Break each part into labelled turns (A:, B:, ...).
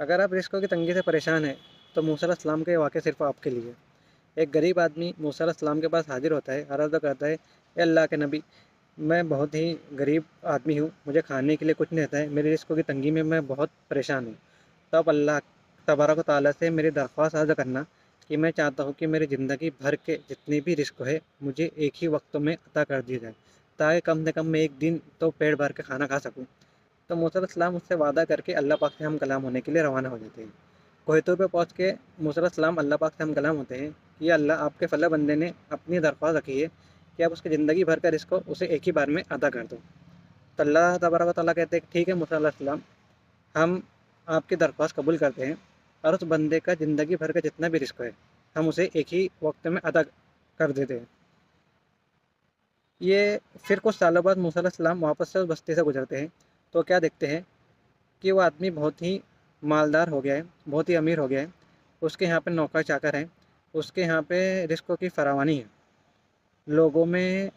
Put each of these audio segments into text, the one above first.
A: اگر آپ رزقوں کی تنگی سے پریشان ہیں تو موسیٰ علیہ السلام کا یہ واقعہ صرف آپ کے لیے۔ ایک غریب آدمی موسیٰ علیہ السلام کے پاس حاضر ہوتا ہے، عرض کرتا ہے، اے اللہ کے نبی، میں بہت ہی غریب آدمی ہوں، مجھے کھانے کے لیے کچھ نہیں رہتا ہے، میری رزقوں کی تنگی میں بہت پریشان ہوں۔ تب اللہ تبارک و تعالیٰ سے میری درخواست عرض کرنا کہ میں چاہتا ہوں کہ میری زندگی بھر کے جتنے بھی رزق ہے مجھے ایک ہی وقت میں عطا کر دیا جائے، تاکہ کم سے کم میں ایک دن تو پیٹ بھر کے کھانا کھا سکوں۔ تو موسیٰ علیہ السلام اس سے وعدہ کر کے اللہ پاک سے ہم کلام ہونے کے لیے روانہ ہو جاتے ہیں۔ کوہ طور پہ پہنچ کے موسیٰ علیہ السلام اللہ پاک سے ہم کلام ہوتے ہیں کہ یا اللہ، آپ کے فلاں بندے نے اپنی درخواست رکھی ہے کہ آپ اس کی زندگی بھر کا رزق کو اسے ایک ہی بار میں ادا کر دو۔ تو اللہ تبارک و تعالیٰ کہتے ہیں کہ ٹھیک ہے موسیٰ علیہ السلام، ہم آپ کی درخواست قبول کرتے ہیں اور اس بندے کا زندگی بھر کا جتنا بھی رزق ہے ہم اسے ایک ہی وقت میں ادا کر دیتے ہیں۔ یہ پھر کچھ سالوں بعد موسیٰ علیہ السلام واپس سے اس بستی سے گزرتے ہیں تو کیا دیکھتے ہیں کہ وہ آدمی بہت ہی مالدار ہو گیا ہے، بہت ہی امیر ہو گیا ہے، اس کے یہاں پہ نوکر چاکر ہیں، اس کے یہاں پہ رزقوں کی فراوانی ہے، لوگوں میں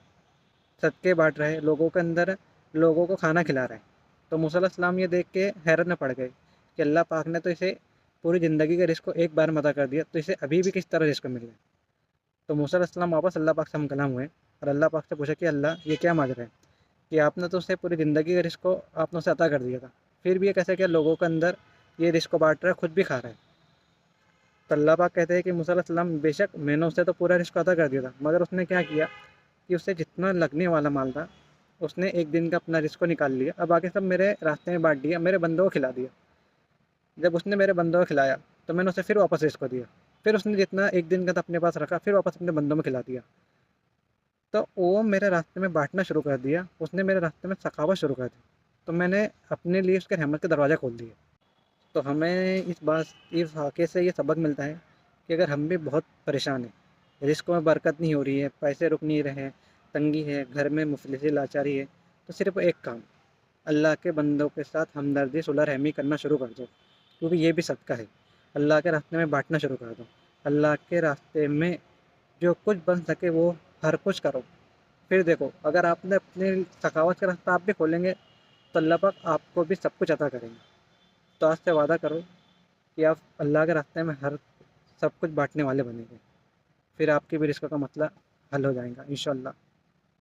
A: صدقے بانٹ رہے، لوگوں کے اندر لوگوں کو کھانا کھلا رہا ہے۔ تو موسیٰ علیہ السلام یہ دیکھ کے حیرت میں پڑ گئے کہ اللہ پاک نے تو اسے پوری زندگی کا رزق کو ایک بار میں ادا کر دیا، تو اسے ابھی بھی کس طرح رزق مل رہا ہے۔ تو موسیٰ علیہ السلام واپس اللہ پاک سے ہم کلام ہوئے اور اللہ پاک سے پوچھا کہ اللہ، یہ کیا ماجرا ہے کہ آپ نے تو اسے پوری زندگی کا رزق کو آپ نے اسے عطا کر دیا تھا، پھر بھی یہ کیسے کہ لوگوں کے اندر یہ رزق کو بانٹ رہا ہے، خود بھی کھا رہا ہے۔ تو اللہ پاک کہتے ہیں کہ موسیٰ علیہ السلام، بے شک میں نے اسے تو پورا رزق عطا کر دیا تھا، مگر اس نے کیا کیا کہ اسے جتنا لگنے والا مال تھا اس نے ایک دن کا اپنا رزق کو نکال لیا اور باقی سب میرے راستے میں بانٹ دیا، میرے بندوں کو کھلا دیا۔ جب اس نے میرے بندوں کو کھلایا تو میں نے اسے پھر واپس رزق کو دیا، پھر اس نے جتنا ایک دن کا تھا اپنے پاس رکھا، پھر واپس اپنے بندوں میں کھلا دیا۔ تو وہ میرے راستے میں بانٹنا شروع کر دیا، اس نے میرے راستے میں سخاوت شروع کر دی، تو میں نے اپنے لیے اس کے رحمت کے دروازے کھول دیے۔ تو ہمیں اس واقعے سے یہ سبق ملتا ہے کہ اگر ہم بھی بہت پریشان ہیں، رزق میں برکت نہیں ہو رہی ہے، پیسے رک نہیں رہے ہیں، تنگی ہے، گھر میں مفلسی لاچاری ہے، تو صرف ایک کام، اللہ کے بندوں کے ساتھ ہمدردی صلح رحمی کرنا شروع کر دو، کیونکہ یہ بھی صدقہ ہے۔ اللہ کے راستے میں بانٹنا شروع کر دو، اللہ کے راستے میں جو کچھ بن سکے وہ ہر کچھ کرو، پھر دیکھو اگر آپ نے اپنے سخاوت کا راستہ آپ بھی کھولیں گے تو اللہ پاک آپ کو بھی سب کچھ عطا کریں گے۔ تو آج سے وعدہ کرو کہ آپ اللہ کے راستے میں ہر سب کچھ بانٹنے والے بنیں گے، پھر آپ کی بھی رزق کا مسئلہ حل ہو جائے گا انشاءاللہ۔